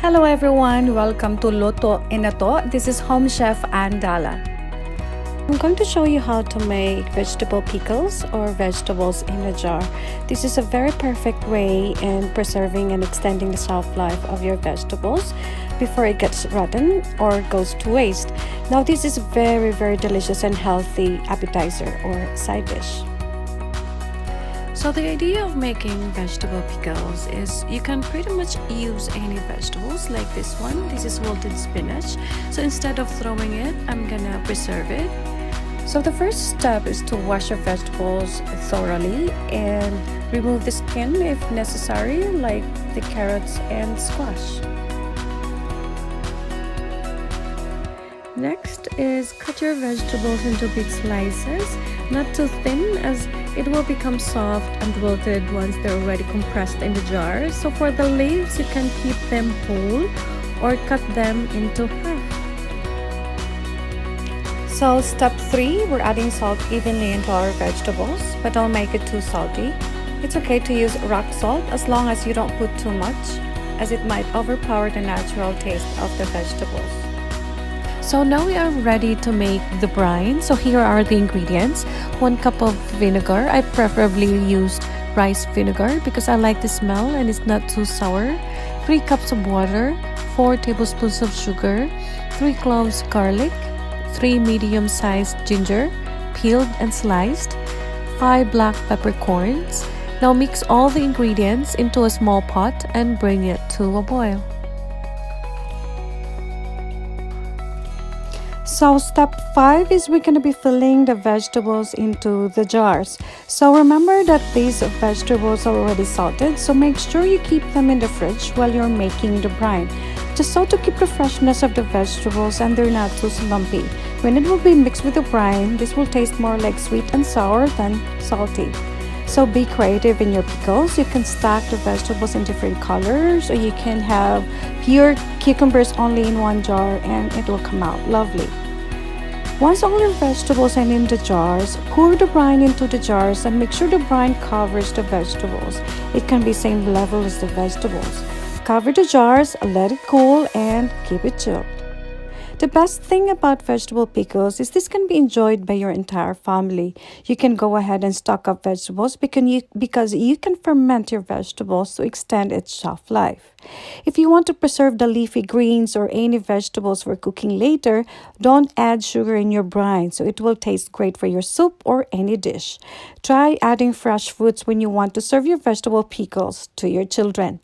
Hello everyone, welcome to Luto, Inato. This is Home Chef Dala. I'm going to show you how to make vegetable pickles or vegetables in a jar. This is a very perfect way in preserving and extending the shelf life of your vegetables before it gets rotten or goes to waste. Now this is a very delicious and healthy appetizer or side dish. So the idea of making vegetable pickles is you can pretty much use any vegetables like this one. This is wilted spinach. So instead of throwing it, I'm gonna preserve it. So the first step is to wash your vegetables thoroughly and remove the skin if necessary, like the carrots and squash. Next is cut your vegetables into big slices, not too thin as it will become soft and wilted once they're already compressed in the jar. So for the leaves, you can keep them whole or cut them into half. So step 3, we're adding salt evenly into our vegetables, but don't make it too salty. It's okay to use rock salt as long as you don't put too much, as it might overpower the natural taste of the vegetables. So now we are ready to make the brine. So here are the ingredients. 1 cup of vinegar. I preferably used rice vinegar because I like the smell and it's not too sour. 3 cups of water, 4 tablespoons of sugar, 3 cloves garlic, 3 medium-sized ginger, peeled and sliced, 5 black peppercorns. Now mix all the ingredients into a small pot and bring it to a boil. So step 5 is we're going to be filling the vegetables into the jars. So remember that these vegetables are already salted, so make sure you keep them in the fridge while you're making the brine. Just so to keep the freshness of the vegetables and they're not too lumpy. When it will be mixed with the brine, this will taste more like sweet and sour than salty. So be creative in your pickles. You can stack the vegetables in different colors, or you can have pure cucumbers only in one jar and it will come out lovely. Once all your vegetables are in the jars, pour the brine into the jars and make sure the brine covers the vegetables. It can be same level as the vegetables. Cover the jars, let it cool, and keep it chilled. The best thing about vegetable pickles is this can be enjoyed by your entire family. You can go ahead and stock up vegetables because you can ferment your vegetables to extend its shelf life. If you want to preserve the leafy greens or any vegetables for cooking later, don't add sugar in your brine so it will taste great for your soup or any dish. Try adding fresh fruits when you want to serve your vegetable pickles to your children.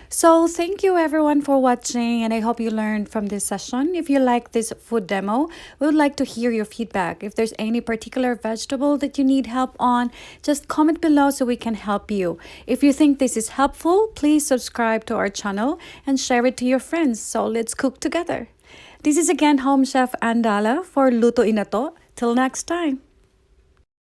So thank you everyone for watching, and I hope you learned from this session. If you like this food demo, we would like to hear your feedback. If there's any particular vegetable that you need help on, just comment below so we can help you. If you think this is helpful, please subscribe to our channel and share it to your friends. So let's cook together. This is again Home Chef Dala for Luto Inato. Till next time.